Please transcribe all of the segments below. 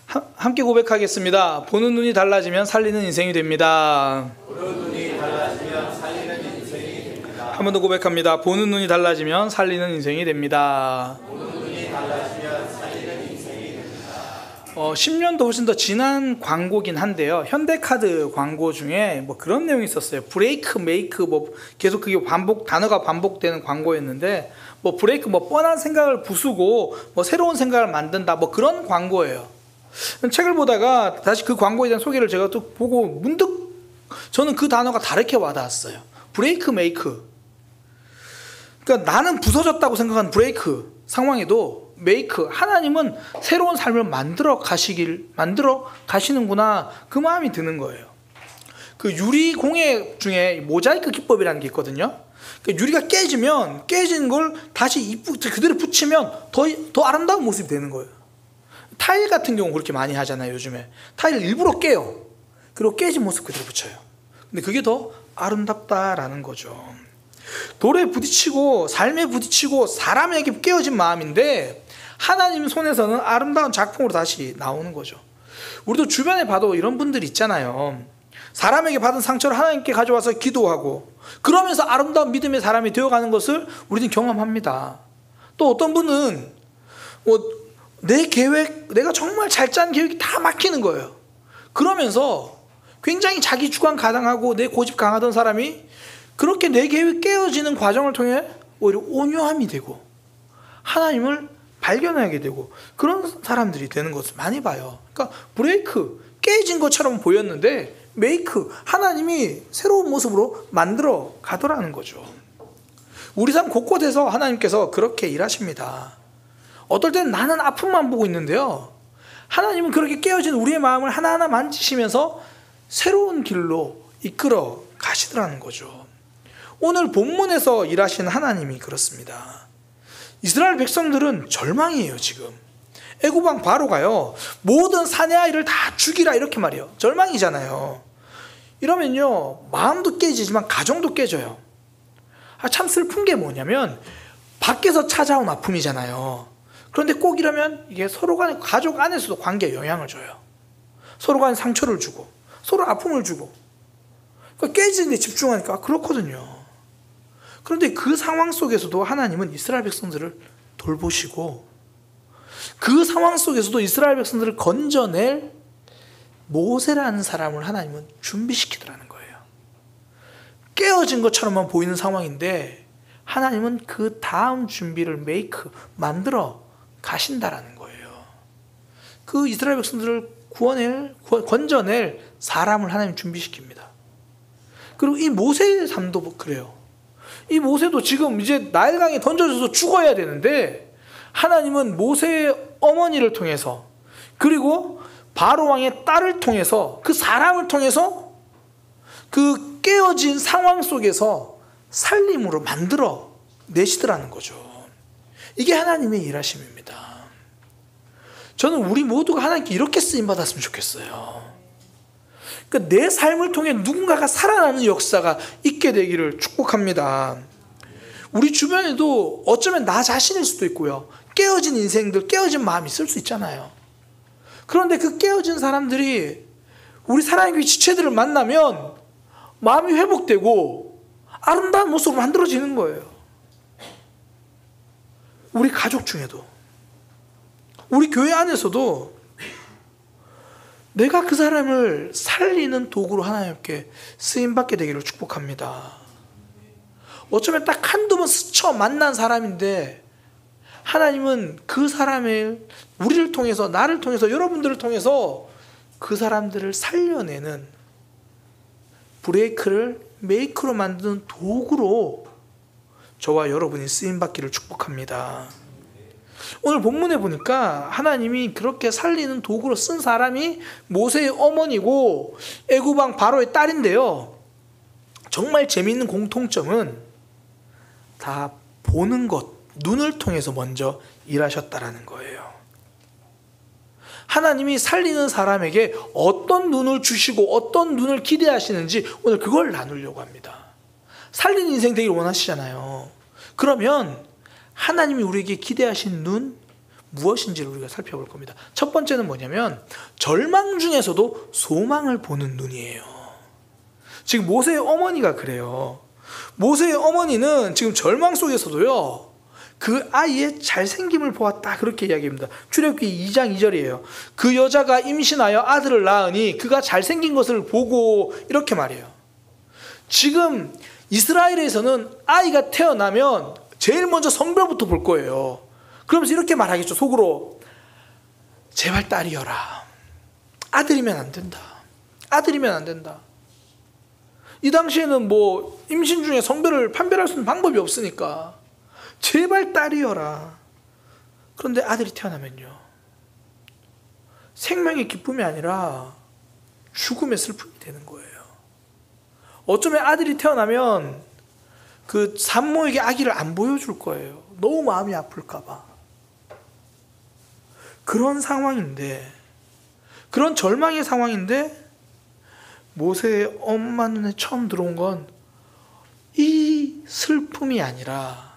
함께 고백하겠습니다. 보는 눈이 달라지면 살리는 인생이 됩니다. 보는 눈이 달라지면 살리는 인생이 됩니다. 한 번 더 고백합니다. 보는 눈이 달라지면 살리는 인생이 됩니다. 보는 눈이 달라지면 살리는 인생이 됩니다. 10년도 훨씬 더 지난 광고긴 한데요. 현대카드 광고 중에 뭐 그런 내용이 있었어요. 브레이크 메이크 뭐 계속 그게 단어가 반복되는 광고였는데 뭐 브레이크 뭐 뻔한 생각을 부수고 뭐 새로운 생각을 만든다 뭐 그런 광고예요. 책을 보다가 다시 그 광고에 대한 소개를 제가 또 보고 문득 저는 그 단어가 다르게 와닿았어요. 브레이크 메이크. 그러니까 나는 부서졌다고 생각한 브레이크 상황에도 메이크, 하나님은 새로운 삶을 만들어 가시는구나, 그 마음이 드는 거예요. 그 유리 공예 중에 모자이크 기법이라는 게 있거든요. 그러니까 유리가 깨진 걸 다시 그대로 붙이면 더 아름다운 모습이 되는 거예요. 타일 같은 경우 그렇게 많이 하잖아요. 요즘에 타일 일부러 깨요. 그리고 깨진 모습 그대로 붙여요. 근데 그게 더 아름답다라는 거죠. 돌에 부딪히고 삶에 부딪히고 사람에게 깨어진 마음인데 하나님 손에서는 아름다운 작품으로 다시 나오는 거죠. 우리도 주변에 봐도 이런 분들이 있잖아요. 사람에게 받은 상처를 하나님께 가져와서 기도하고 그러면서 아름다운 믿음의 사람이 되어가는 것을 우리는 경험합니다. 또 어떤 분은 내 계획, 내가 정말 잘 짠 계획이 다 막히는 거예요. 그러면서 굉장히 자기 주관 가당하고 내 고집 강하던 사람이 그렇게 내 계획이 깨어지는 과정을 통해 오히려 온유함이 되고 하나님을 발견하게 되고 그런 사람들이 되는 것을 많이 봐요. 그러니까 브레이크, 깨진 것처럼 보였는데 메이크, 하나님이 새로운 모습으로 만들어 가더라는 거죠. 우리 삶 곳곳에서 하나님께서 그렇게 일하십니다. 어떨 때는 나는 아픔만 보고 있는데요, 하나님은 그렇게 깨어진 우리의 마음을 하나하나 만지시면서 새로운 길로 이끌어 가시더라는 거죠. 오늘 본문에서 일하시는 하나님이 그렇습니다. 이스라엘 백성들은 절망이에요. 지금 애굽왕 바로가요, 모든 사내 아이를 다 죽이라 이렇게 말해요. 절망이잖아요. 이러면요 마음도 깨지지만 가정도 깨져요. 참 슬픈 게 뭐냐면 밖에서 찾아온 아픔이잖아요. 그런데 꼭 이러면 이게 서로 간에, 가족 안에서도 관계에 영향을 줘요. 서로 간에 상처를 주고 서로 아픔을 주고, 그러니까 깨지는 데 집중하니까 그렇거든요. 그런데 그 상황 속에서도 하나님은 이스라엘 백성들을 돌보시고 그 상황 속에서도 이스라엘 백성들을 건져낼 모세라는 사람을 하나님은 준비시키더라는 거예요. 깨어진 것처럼만 보이는 상황인데 하나님은 그 다음 준비를 만들어 가신다라는 거예요. 그 이스라엘 백성들을 건져낼 사람을 하나님 준비시킵니다. 그리고 이 모세의 삶도 그래요. 이 모세도 지금 이제 나일강에 던져져서 죽어야 되는데 하나님은 모세의 어머니를 통해서 그리고 바로왕의 딸을 통해서 그 사람을 통해서 그 깨어진 상황 속에서 살림으로 만들어 내시더라는 거죠. 이게 하나님의 일하심입니다. 저는 우리 모두가 하나님께 이렇게 쓰임받았으면 좋겠어요. 그러니까 내 삶을 통해 누군가가 살아나는 역사가 있게 되기를 축복합니다. 우리 주변에도 어쩌면 나 자신일 수도 있고요, 깨어진 인생들, 깨어진 마음이 있을 수 있잖아요. 그런데 그 깨어진 사람들이 우리 사랑의 교회 지체들을 만나면 마음이 회복되고 아름다운 모습으로 만들어지는 거예요. 우리 가족 중에도, 우리 교회 안에서도 내가 그 사람을 살리는 도구로 하나님께 쓰임받게 되기를 축복합니다. 어쩌면 딱 한두 번 스쳐 만난 사람인데 하나님은 그 사람을 우리를 통해서, 나를 통해서, 여러분들을 통해서 그 사람들을 살려내는 브레이크를 메이크로 만드는 도구로 저와 여러분이 쓰임받기를 축복합니다. 오늘 본문에 보니까 하나님이 그렇게 살리는 도구로 쓴 사람이 모세의 어머니고 애굽왕 바로의 딸인데요, 정말 재미있는 공통점은 다 보는 것, 눈을 통해서 먼저 일하셨다라는 거예요. 하나님이 살리는 사람에게 어떤 눈을 주시고 어떤 눈을 기대하시는지 오늘 그걸 나누려고 합니다. 살리는 인생 되기를 원하시잖아요. 그러면 하나님이 우리에게 기대하신 눈, 무엇인지를 우리가 살펴볼 겁니다. 첫 번째는 뭐냐면 절망 중에서도 소망을 보는 눈이에요. 지금 모세의 어머니가 그래요. 모세의 어머니는 지금 절망 속에서도요, 그 아이의 잘생김을 보았다, 그렇게 이야기합니다. 출애굽기 2장 2절이에요. 그 여자가 임신하여 아들을 낳으니 그가 잘생긴 것을 보고, 이렇게 말해요. 지금 이스라엘에서는 아이가 태어나면 제일 먼저 성별부터 볼 거예요. 그러면서 이렇게 말하겠죠, 속으로. 제발 딸이여라. 아들이면 안 된다. 아들이면 안 된다. 이 당시에는 뭐 임신 중에 성별을 판별할 수 있는 방법이 없으니까 제발 딸이여라. 그런데 아들이 태어나면요, 생명의 기쁨이 아니라 죽음의 슬픔이 되는 거예요. 어쩌면 아들이 태어나면 그 산모에게 아기를 안 보여줄 거예요. 너무 마음이 아플까 봐. 그런 상황인데, 그런 절망의 상황인데, 모세의 엄마 눈에 처음 들어온 건 이 슬픔이 아니라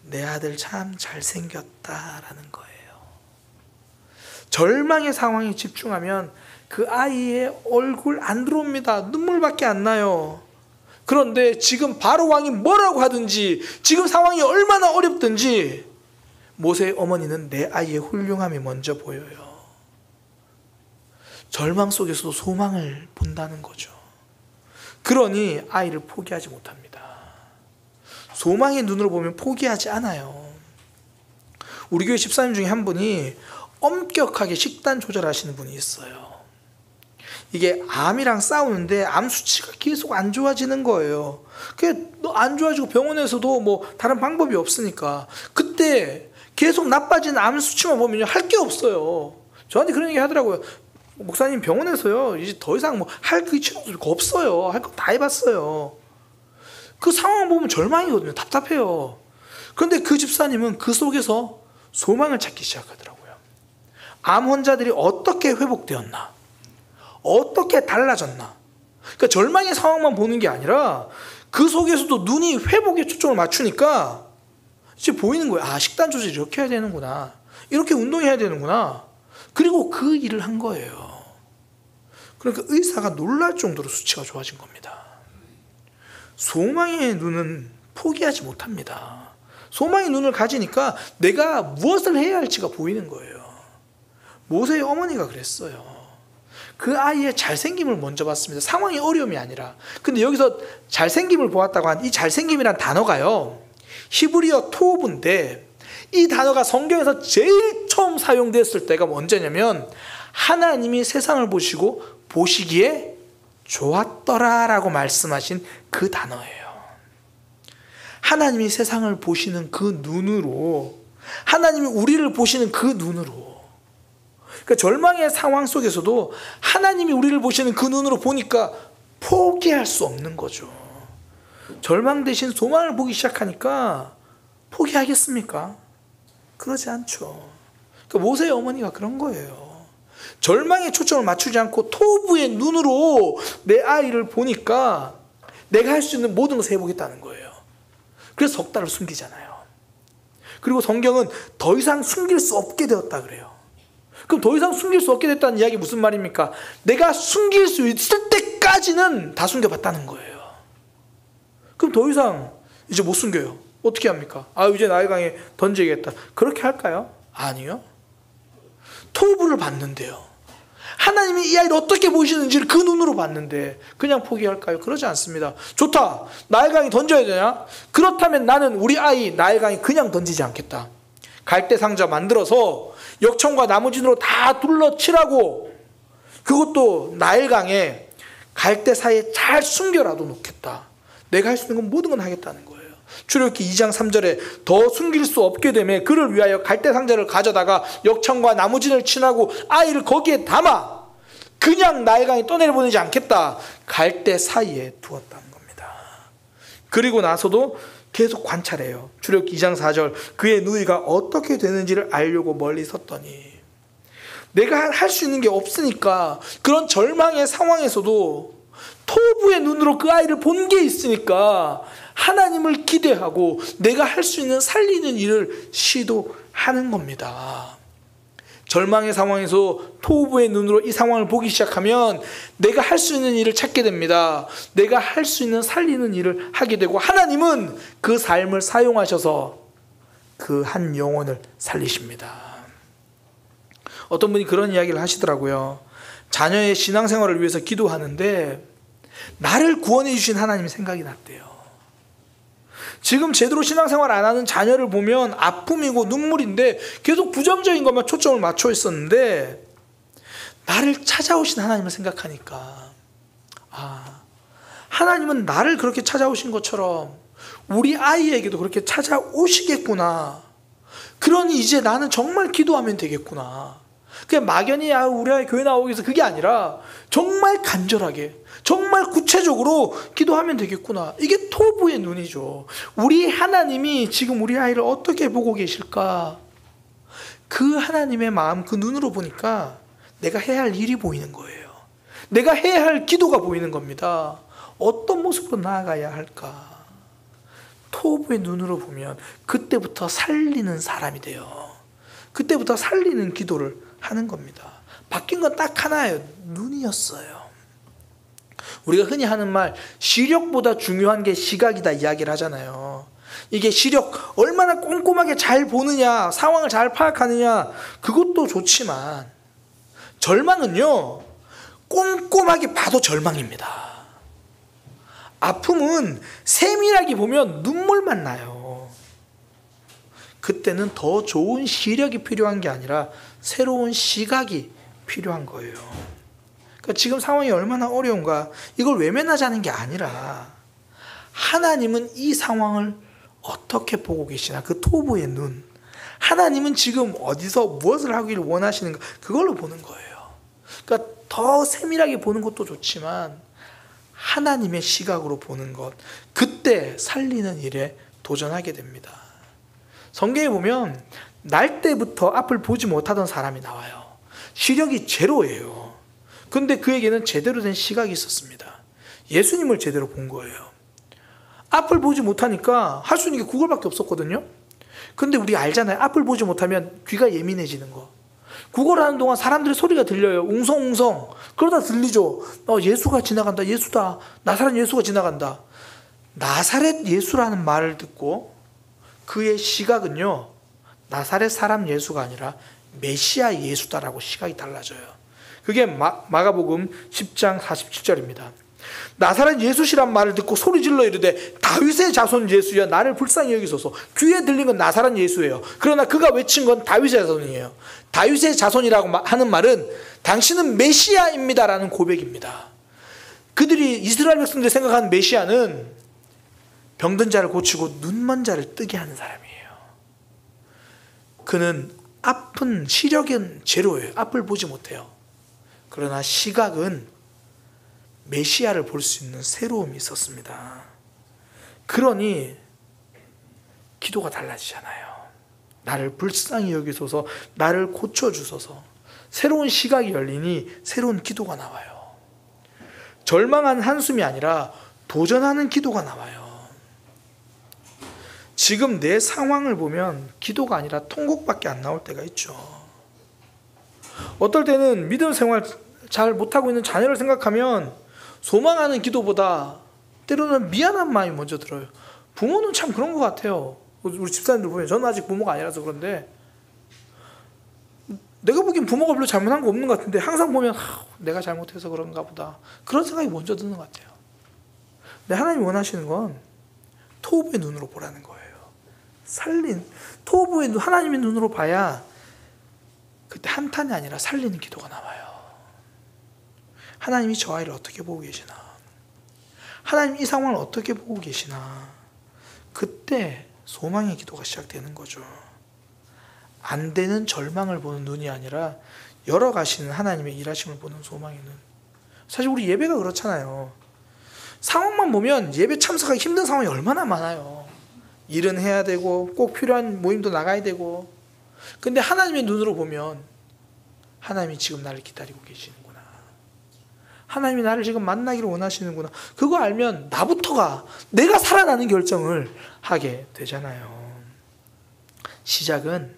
내 아들 참 잘생겼다라는 거예요. 절망의 상황에 집중하면 그 아이의 얼굴 안 들어옵니다. 눈물밖에 안 나요. 그런데 지금 바로 왕이 뭐라고 하든지, 지금 상황이 얼마나 어렵든지 모세의 어머니는 내 아이의 훌륭함이 먼저 보여요. 절망 속에서도 소망을 본다는 거죠. 그러니 아이를 포기하지 못합니다. 소망의 눈으로 보면 포기하지 않아요. 우리 교회 집사님 중에 한 분이 엄격하게 식단 조절하시는 분이 있어요. 이게 암이랑 싸우는데 암 수치가 계속 안 좋아지는 거예요. 그게 안 좋아지고 병원에서도 뭐 다른 방법이 없으니까 그때 계속 나빠진 암 수치만 보면 할 게 없어요. 저한테 그런 얘기 하더라고요. 목사님, 병원에서요 이제 더 이상 뭐 할 그 치료가 없어요. 할 거 다 해봤어요. 그 상황 보면 절망이거든요. 답답해요. 그런데 그 집사님은 그 속에서 소망을 찾기 시작하더라고요. 암 환자들이 어떻게 회복되었나, 어떻게 달라졌나. 그러니까 절망의 상황만 보는 게 아니라 그 속에서도 눈이 회복에 초점을 맞추니까 이제 보이는 거예요. 아, 식단 조절 이렇게 해야 되는구나, 이렇게 운동해야 되는구나. 그리고 그 일을 한 거예요. 그러니까 의사가 놀랄 정도로 수치가 좋아진 겁니다. 소망의 눈은 포기하지 못합니다. 소망의 눈을 가지니까 내가 무엇을 해야 할지가 보이는 거예요. 모세의 어머니가 그랬어요. 그 아이의 잘생김을 먼저 봤습니다. 상황의 어려움이 아니라. 근데 여기서 잘생김을 보았다고 한 이 잘생김이란 단어가요, 히브리어 토브인데, 이 단어가 성경에서 제일 처음 사용됐을 때가 언제냐면 하나님이 세상을 보시고 보시기에 좋았더라라고 말씀하신 그 단어예요. 하나님이 세상을 보시는 그 눈으로, 하나님이 우리를 보시는 그 눈으로. 그러니까 절망의 상황 속에서도 하나님이 우리를 보시는 그 눈으로 보니까 포기할 수 없는 거죠. 절망 대신 소망을 보기 시작하니까 포기하겠습니까? 그러지 않죠. 그러니까 모세의 어머니가 그런 거예요. 절망에 초점을 맞추지 않고 토부의 눈으로 내 아이를 보니까 내가 할 수 있는 모든 것을 해보겠다는 거예요. 그래서 석 달을 숨기잖아요. 그리고 성경은 더 이상 숨길 수 없게 되었다 그래요. 그럼 더 이상 숨길 수 없게 됐다는 이야기 무슨 말입니까? 내가 숨길 수 있을 때까지는 다 숨겨봤다는 거예요. 그럼 더 이상 이제 못 숨겨요. 어떻게 합니까? 아, 이제 나일강에 던져야겠다. 그렇게 할까요? 아니요. 토부를 봤는데요, 하나님이 이 아이를 어떻게 보시는지를 그 눈으로 봤는데 그냥 포기할까요? 그러지 않습니다. 좋다, 나일강에 던져야 되냐? 그렇다면 나는 우리 아이 나일강에 그냥 던지지 않겠다. 갈대 상자 만들어서 역청과 나무진으로 다 둘러치라고, 그것도 나일강에 갈대 사이에 잘 숨겨라도 놓겠다. 내가 할 수 있는 건 모든 건 하겠다는 거예요. 출애굽기 2장 3절에 더 숨길 수 없게 되매 그를 위하여 갈대 상자를 가져다가 역청과 나무진을 칠하고 아이를 거기에 담아 그냥 나일강에 떠내려보내지 않겠다. 갈대 사이에 두었다는 겁니다. 그리고 나서도 계속 관찰해요. 출애굽기 2장 4절, 그의 누이가 어떻게 되는지를 알려고 멀리 섰더니. 내가 할 수 있는 게 없으니까 그런 절망의 상황에서도 토부의 눈으로 그 아이를 본 게 있으니까 하나님을 기대하고 내가 할 수 있는 살리는 일을 시도하는 겁니다. 절망의 상황에서 토부의 눈으로 이 상황을 보기 시작하면 내가 할 수 있는 일을 찾게 됩니다. 내가 할 수 있는 살리는 일을 하게 되고, 하나님은 그 삶을 사용하셔서 그 한 영혼을 살리십니다. 어떤 분이 그런 이야기를 하시더라고요. 자녀의 신앙생활을 위해서 기도하는데 나를 구원해 주신 하나님이 생각이 났대요. 지금 제대로 신앙생활 안 하는 자녀를 보면 아픔이고 눈물인데 계속 부정적인 것만 초점을 맞춰 있었는데, 나를 찾아오신 하나님을 생각하니까, 하나님은 나를 그렇게 찾아오신 것처럼 우리 아이에게도 그렇게 찾아오시겠구나. 그러니 이제 나는 정말 기도하면 되겠구나. 그게 막연히 우리 아이 교회 나오기 위해서 그게 아니라 정말 간절하게, 정말 구체적으로 기도하면 되겠구나. 이게 토부의 눈이죠. 우리 하나님이 지금 우리 아이를 어떻게 보고 계실까? 그 하나님의 마음, 그 눈으로 보니까 내가 해야 할 일이 보이는 거예요. 내가 해야 할 기도가 보이는 겁니다. 어떤 모습으로 나아가야 할까? 토부의 눈으로 보면 그때부터 살리는 사람이 돼요. 그때부터 살리는 기도를 하는 겁니다. 바뀐 건 딱 하나예요. 눈이었어요. 우리가 흔히 하는 말, 시력보다 중요한 게 시각이다 이야기를 하잖아요. 이게 시력, 얼마나 꼼꼼하게 잘 보느냐, 상황을 잘 파악하느냐, 그것도 좋지만 절망은요, 꼼꼼하게 봐도 절망입니다. 아픔은 세밀하게 보면 눈물만 나요. 그때는 더 좋은 시력이 필요한 게 아니라 새로운 시각이 필요한 거예요. 그러니까 지금 상황이 얼마나 어려운가, 이걸 외면하자는 게 아니라 하나님은 이 상황을 어떻게 보고 계시나, 그 토부의 눈, 하나님은 지금 어디서 무엇을 하기를 원하시는가, 그걸로 보는 거예요. 그러니까 더 세밀하게 보는 것도 좋지만 하나님의 시각으로 보는 것, 그때 살리는 일에 도전하게 됩니다. 성경에 보면 날 때부터 앞을 보지 못하던 사람이 나와요. 시력이 제로예요. 근데 그에게는 제대로 된 시각이 있었습니다. 예수님을 제대로 본 거예요. 앞을 보지 못하니까 할 수 있는 게 그걸밖에 없었거든요. 근데 우리 알잖아요. 앞을 보지 못하면 귀가 예민해지는 거. 구걸을 하는 동안 사람들의 소리가 들려요. 웅성웅성. 그러다 들리죠. 예수가 지나간다. 예수다. 나사렛 예수가 지나간다. 나사렛 예수라는 말을 듣고 그의 시각은요, 나사렛 사람 예수가 아니라 메시아 예수다라고 시각이 달라져요. 그게 마가복음 10장 47절입니다. 나사렛 예수시란 말을 듣고 소리질러 이르되 다윗의 자손 예수여 나를 불쌍히 여기소서. 귀에 들린 건 나사렛 예수예요. 그러나 그가 외친 건 다윗의 자손이에요. 다윗의 자손이라고 하는 말은 당신은 메시아입니다라는 고백입니다. 그들이, 이스라엘 백성들이 생각하는 메시아는 병든 자를 고치고 눈먼 자를 뜨게 하는 사람이에요. 그는 앞은, 시력은 제로예요. 앞을 보지 못해요. 그러나 시각은 메시아를 볼 수 있는 새로움이 있었습니다. 그러니 기도가 달라지잖아요. 나를 불쌍히 여기소서, 나를 고쳐주소서. 새로운 시각이 열리니 새로운 기도가 나와요. 절망한 한숨이 아니라 도전하는 기도가 나와요. 지금 내 상황을 보면 기도가 아니라 통곡밖에 안 나올 때가 있죠. 어떨 때는 믿음 생활 잘 못하고 있는 자녀를 생각하면 소망하는 기도보다 때로는 미안한 마음이 먼저 들어요. 부모는 참 그런 것 같아요. 우리 집사님들 보면, 저는 아직 부모가 아니라서 그런데 내가 보기엔 부모가 별로 잘못한 거 없는 것 같은데 항상 보면 내가 잘못해서 그런가 보다, 그런 생각이 먼저 드는 것 같아요. 근데 하나님이 원하시는 건 토부의 눈으로 보라는 거예요. 살린 토부의 눈, 하나님의 눈으로 봐야 그때 한탄이 아니라 살리는 기도가 나와요. 하나님이 저 아이를 어떻게 보고 계시나, 하나님 이 상황을 어떻게 보고 계시나, 그때 소망의 기도가 시작되는 거죠. 안 되는 절망을 보는 눈이 아니라 열어가시는 하나님의 일하심을 보는 소망의 눈. 사실 우리 예배가 그렇잖아요. 상황만 보면 예배 참석하기 힘든 상황이 얼마나 많아요. 일은 해야 되고 꼭 필요한 모임도 나가야 되고. 근데 하나님의 눈으로 보면 하나님이 지금 나를 기다리고 계시는구나, 하나님이 나를 지금 만나기를 원하시는구나. 그거 알면 나부터가 내가 살아나는 결정을 하게 되잖아요. 시작은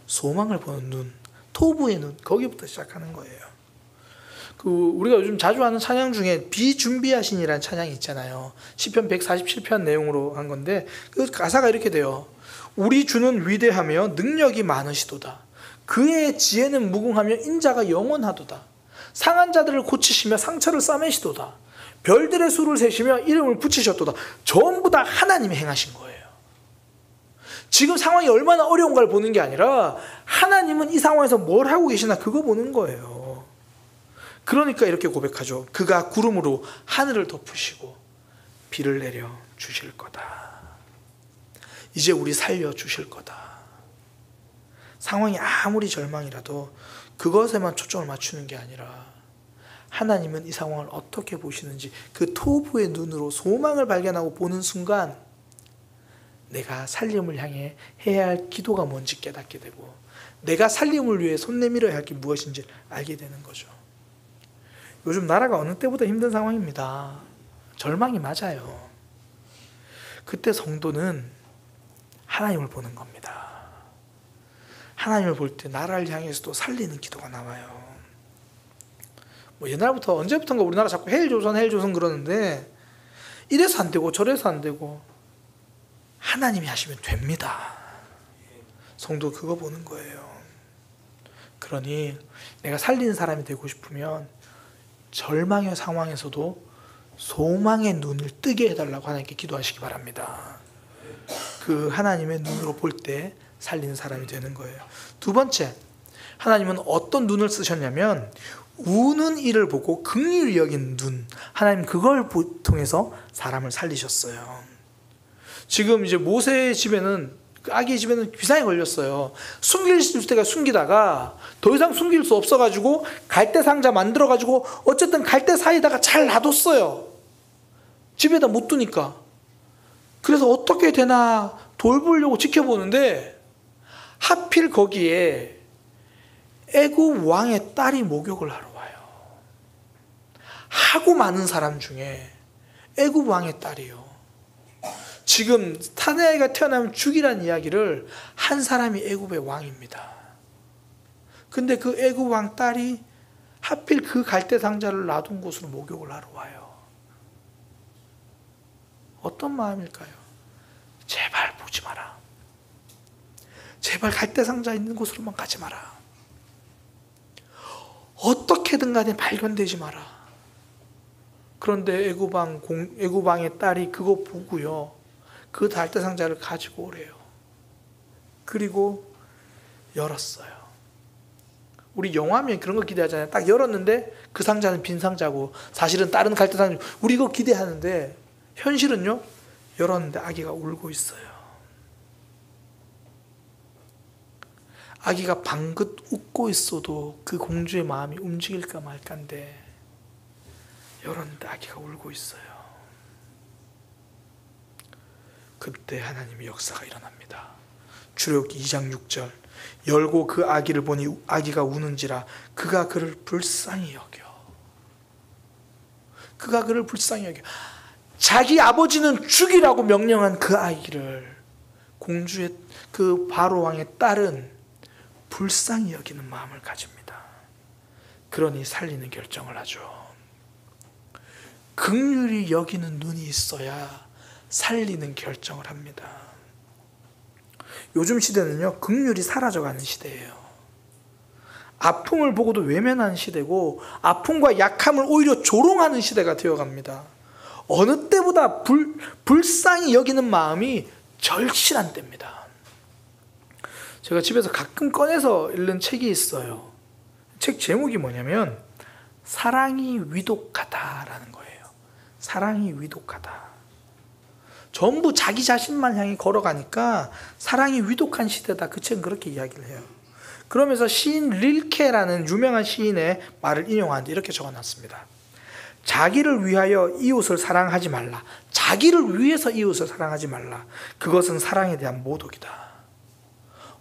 소망을 보는 눈, 토부의 눈, 거기부터 시작하는 거예요. 우리가 요즘 자주 하는 찬양 중에 비준비하신이라는 찬양이 있잖아요. 시편 147편 내용으로 한 건데 그 가사가 이렇게 돼요. 우리 주는 위대하며 능력이 많으시도다. 그의 지혜는 무궁하며 인자가 영원하도다. 상한 자들을 고치시며 상처를 싸매시도다. 별들의 수를 세시며 이름을 붙이셨도다. 전부 다 하나님이 행하신 거예요. 지금 상황이 얼마나 어려운가를 보는 게 아니라 하나님은 이 상황에서 뭘 하고 계시나 그거 보는 거예요. 그러니까 이렇게 고백하죠. 그가 구름으로 하늘을 덮으시고 비를 내려 주실 거다. 이제 우리 살려 주실 거다. 상황이 아무리 절망이라도 그것에만 초점을 맞추는 게 아니라 하나님은 이 상황을 어떻게 보시는지 그 토부의 눈으로 소망을 발견하고 보는 순간 내가 살림을 향해 해야 할 기도가 뭔지 깨닫게 되고 내가 살림을 위해 손 내밀어야 할 게 무엇인지 알게 되는 거죠. 요즘 나라가 어느 때보다 힘든 상황입니다. 절망이 맞아요. 그때 성도는 하나님을 보는 겁니다. 하나님을 볼 때 나라를 향해서도 살리는 기도가 나와요. 옛날부터 언제부턴가 우리나라 자꾸 헬조선 그러는데 이래서 안 되고 저래서 안 되고 하나님이 하시면 됩니다. 성도 그거 보는 거예요. 그러니 내가 살리는 사람이 되고 싶으면 절망의 상황에서도 소망의 눈을 뜨게 해달라고 하나님께 기도하시기 바랍니다. 그 하나님의 눈으로 볼 때 살리는 사람이 되는 거예요. 두 번째, 하나님은 어떤 눈을 쓰셨냐면 우는 이를 보고 긍휼히 여긴 눈. 하나님 그걸 통해서 사람을 살리셨어요. 지금 이제 모세의 집에는 아기의 집에는 비상이 걸렸어요. 숨길 때가 숨기다가 더 이상 숨길 수 없어가지고 갈대 상자 만들어가지고 어쨌든 갈대 사이에다가 잘 놔뒀어요. 집에다 못 두니까. 그래서 어떻게 되나 돌보려고 지켜보는데 하필 거기에 애굽 왕의 딸이 목욕을 하러 와요. 하고 많은 사람 중에 애굽 왕의 딸이요. 지금 사내아이가 태어나면 죽이라는 이야기를 한 사람이 애굽의 왕입니다. 근데 그 애굽 왕 딸이 하필 그 갈대 상자를 놔둔 곳으로 목욕을 하러 와요. 어떤 마음일까요? 제발 보지 마라. 제발 갈대 상자 있는 곳으로만 가지 마라. 어떻게든 간에 발견되지 마라. 그런데 애굽 왕의 딸이 그거 보고요. 그 갈대 상자를 가지고 오래요. 그리고 열었어요. 우리 영화면 그런 거 기대하잖아요. 딱 열었는데 그 상자는 빈 상자고 사실은 다른 갈대 상자. 우리 이거 기대하는데 현실은요. 열었는데 아기가 울고 있어요. 아기가 방긋 웃고 있어도 그 공주의 마음이 움직일까 말까인데 열었는데 아기가 울고 있어요. 그때 하나님의 역사가 일어납니다. 출애굽기 2장 6절 열고 그 아기를 보니 아기가 우는지라 그가 그를 불쌍히 여겨. 그가 그를 불쌍히 여겨. 자기 아버지는 죽이라고 명령한 그 아기를 공주의 그 바로 왕의 딸은 불쌍히 여기는 마음을 가집니다. 그러니 살리는 결정을 하죠. 긍휼히 여기는 눈이 있어야 살리는 결정을 합니다. 요즘 시대는요, 긍휼이 사라져가는 시대예요. 아픔을 보고도 외면하는 시대고 아픔과 약함을 오히려 조롱하는 시대가 되어갑니다. 어느 때보다 불쌍히 여기는 마음이 절실한 때입니다. 제가 집에서 가끔 꺼내서 읽는 책이 있어요. 책 제목이 뭐냐면 사랑이 위독하다라는 거예요. 사랑이 위독하다. 전부 자기 자신만 향해 걸어가니까 사랑이 위독한 시대다. 그 책은 그렇게 이야기를 해요. 그러면서 시인 릴케라는 유명한 시인의 말을 인용하는데 이렇게 적어놨습니다. 자기를 위하여 이웃을 사랑하지 말라. 자기를 위해서 이웃을 사랑하지 말라. 그것은 사랑에 대한 모독이다.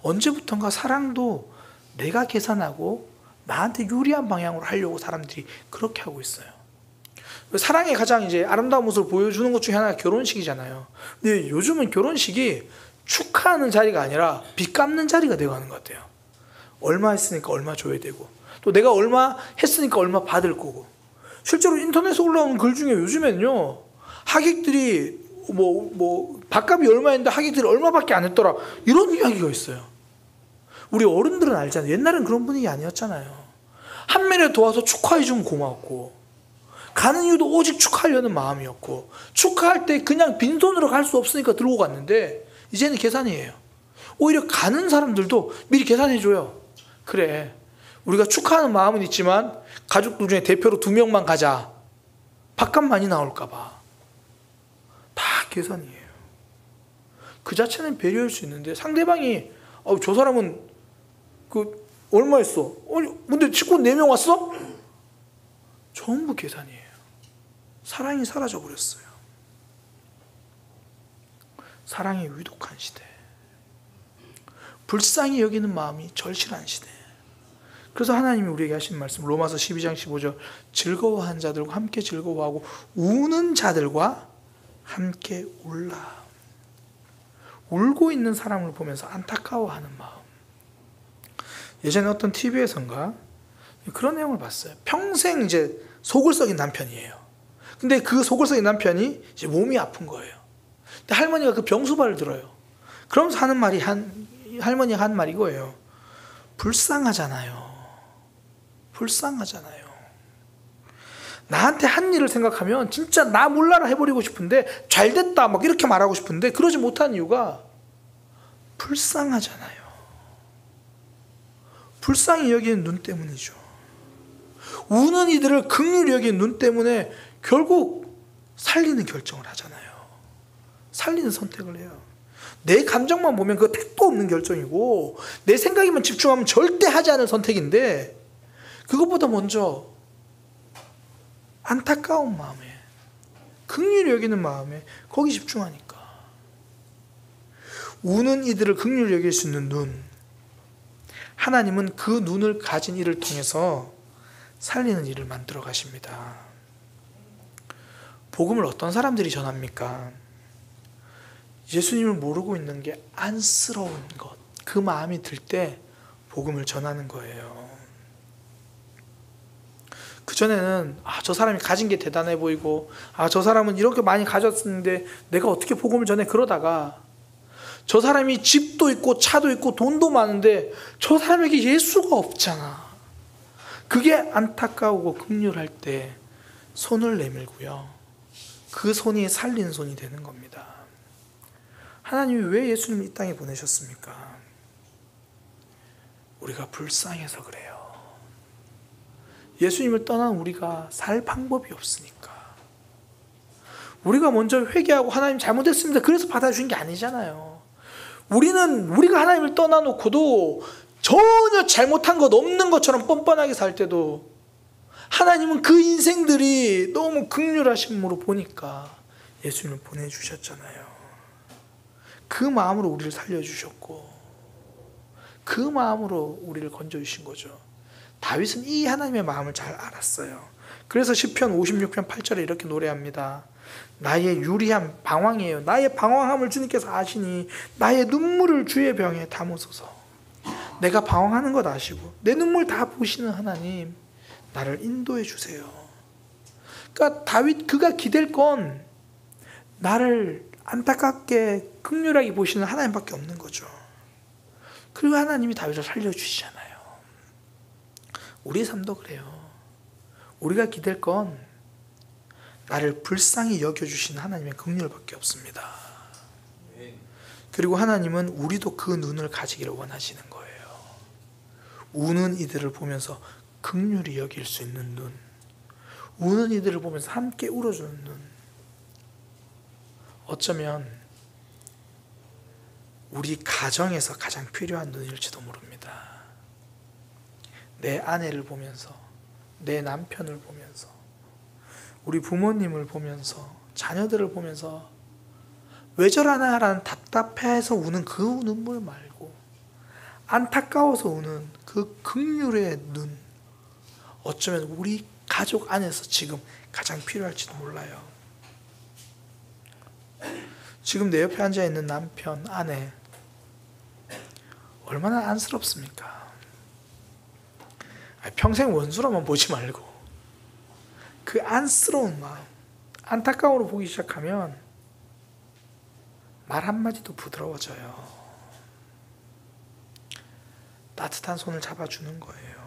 언제부턴가 사랑도 내가 계산하고 나한테 유리한 방향으로 하려고 사람들이 그렇게 하고 있어요. 사랑의 가장 이제 아름다운 모습을 보여주는 것 중에 하나가 결혼식이잖아요. 근데 요즘은 결혼식이 축하하는 자리가 아니라 빚 갚는 자리가 되어가는 것 같아요. 얼마 했으니까 얼마 줘야 되고, 또 내가 얼마 했으니까 얼마 받을 거고. 실제로 인터넷에 올라오는 글 중에 요즘에는요, 하객들이 밥값이 얼마였는데 하객들이 얼마밖에 안 했더라, 이런 이야기가 있어요. 우리 어른들은 알잖아요. 옛날엔 그런 분위기 아니었잖아요. 한 면에 도와서 축하해주면 고마웠고, 가는 이유도 오직 축하하려는 마음이었고, 축하할 때 그냥 빈손으로 갈 수 없으니까 들고 갔는데, 이제는 계산이에요. 오히려 가는 사람들도 미리 계산해줘요. 그래, 우리가 축하하는 마음은 있지만 가족들 중에 대표로 2명만 가자. 밥값 많이 나올까봐. 다 계산이에요. 그 자체는 배려할 수 있는데, 상대방이 저 사람은 얼마 했어? 근데 식구 4명 왔어? 전부 계산이에요. 사랑이 사라져 버렸어요. 사랑이 위독한 시대, 불쌍히 여기는 마음이 절실한 시대. 그래서 하나님이 우리에게 하신 말씀, 로마서 12장 15절, 즐거워하는 자들과 함께 즐거워하고 우는 자들과 함께 울라. 울고 있는 사람을 보면서 안타까워하는 마음. 예전에 어떤 TV에선가 그런 내용을 봤어요. 평생 이제 속을 썩인 남편이에요. 근데 그 속을 썩인 남편이 이제 몸이 아픈 거예요. 근데 할머니가 그 병수발을 들어요. 그러면서 하는 말이 할머니가 한 말이 이거예요. 불쌍하잖아요. 불쌍하잖아요. 나한테 한 일을 생각하면 진짜 나 몰라라 해버리고 싶은데, 잘됐다 막 이렇게 말하고 싶은데 그러지 못한 이유가 불쌍하잖아요. 불쌍히 여기는 눈 때문이죠. 우는 이들을 긍휼히 여기는 눈 때문에 결국 살리는 결정을 하잖아요. 살리는 선택을 해요. 내 감정만 보면 그거 택도 없는 결정이고, 내 생각에만 집중하면 절대 하지 않을 선택인데, 그것보다 먼저 안타까운 마음에, 긍휼히 여기는 마음에 거기 집중하니까. 우는 이들을 긍휼히 여길 수 있는 눈, 하나님은 그 눈을 가진 이를 통해서 살리는 일을 만들어 가십니다. 복음을 어떤 사람들이 전합니까? 예수님을 모르고 있는 게 안쓰러운 것, 그 마음이 들 때 복음을 전하는 거예요. 그전에는 저 사람이 가진 게 대단해 보이고, 저 사람은 이렇게 많이 가졌는데 내가 어떻게 복음을 전해, 그러다가 저 사람이 집도 있고 차도 있고 돈도 많은데 저 사람에게 예수가 없잖아. 그게 안타까우고 긍휼할 때 손을 내밀고요, 그 손이 살리는 손이 되는 겁니다. 하나님이 왜 예수님을 이 땅에 보내셨습니까? 우리가 불쌍해서 그래요. 예수님을 떠난 우리가 살 방법이 없으니까. 우리가 먼저 회개하고 하나님 잘못했습니다, 그래서 받아주신 게 아니잖아요. 우리가 하나님을 떠나놓고도 전혀 잘못한 것 없는 것처럼 뻔뻔하게 살 때도 하나님은 그 인생들이 너무 긍휼하심으로 보니까 예수님을 보내주셨잖아요. 그 마음으로 우리를 살려주셨고, 그 마음으로 우리를 건져주신 거죠. 다윗은 이 하나님의 마음을 잘 알았어요. 그래서 시편 56편 8절에 이렇게 노래합니다. 나의 유리함, 방황이에요. 나의 방황함을 주님께서 아시니 나의 눈물을 주의 병에 담으소서. 내가 방황하는 것 아시고 내 눈물 다 보시는 하나님, 나를 인도해 주세요. 그러니까 다윗, 그가 기댈 건 나를 안타깝게 긍휼하게 보시는 하나님밖에 없는 거죠. 그리고 하나님이 다윗을 살려주시잖아요. 우리의 삶도 그래요. 우리가 기댈 건 나를 불쌍히 여겨주시는 하나님의 긍휼밖에 없습니다. 그리고 하나님은 우리도 그 눈을 가지기를 원하시는 거예요. 우는 이들을 보면서 긍휼히 여길 수 있는 눈, 우는 이들을 보면서 함께 울어주는 눈. 어쩌면 우리 가정에서 가장 필요한 눈일지도 모릅니다. 내 아내를 보면서, 내 남편을 보면서, 우리 부모님을 보면서, 자녀들을 보면서 왜 저러나라는 답답해서 우는 그 눈물 말고 안타까워서 우는 그 긍휼의 눈, 어쩌면 우리 가족 안에서 지금 가장 필요할지도 몰라요. 지금 내 옆에 앉아 있는 남편, 아내 얼마나 안쓰럽습니까? 평생 원수로만 보지 말고 그 안쓰러운 마음, 안타까움으로 보기 시작하면 말 한마디도 부드러워져요. 따뜻한 손을 잡아주는 거예요.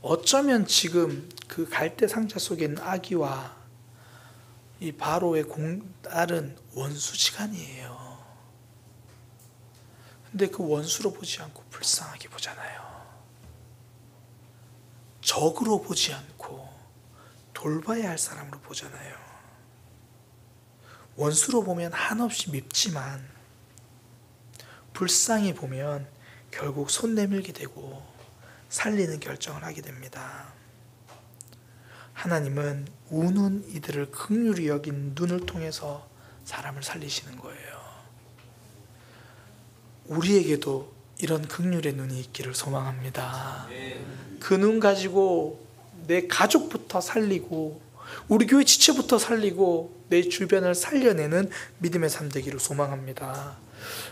어쩌면 지금 그 갈대 상자 속에 있는 아기와 이 바로의 딸은 원수지간이에요. 근데 그 원수로 보지 않고 불쌍하게 보잖아요. 적으로 보지 않고 돌봐야 할 사람으로 보잖아요. 원수로 보면 한없이 밉지만 불쌍히 보면 결국 손 내밀게 되고 살리는 결정을 하게 됩니다. 하나님은 우는 이들을 긍휼히 여긴 눈을 통해서 사람을 살리시는 거예요. 우리에게도 이런 긍휼의 눈이 있기를 소망합니다. 그 눈 가지고 내 가족부터 살리고 우리 교회 지체부터 살리고 내 주변을 살려내는 믿음의 삶 되기를 소망합니다.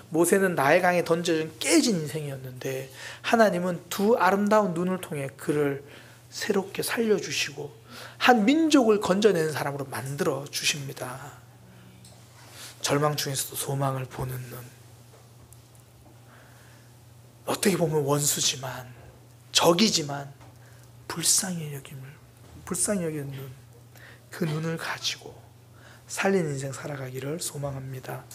모세는 나일 강에 던져진 깨진 인생이었는데 하나님은 두 아름다운 눈을 통해 그를 새롭게 살려주시고 한 민족을 건져내는 사람으로 만들어 주십니다. 절망 중에서도 소망을 보는 눈, 어떻게 보면 원수지만 적이지만 불쌍히 여기는 눈, 그 눈을 가지고 살리는 인생 살아가기를 소망합니다.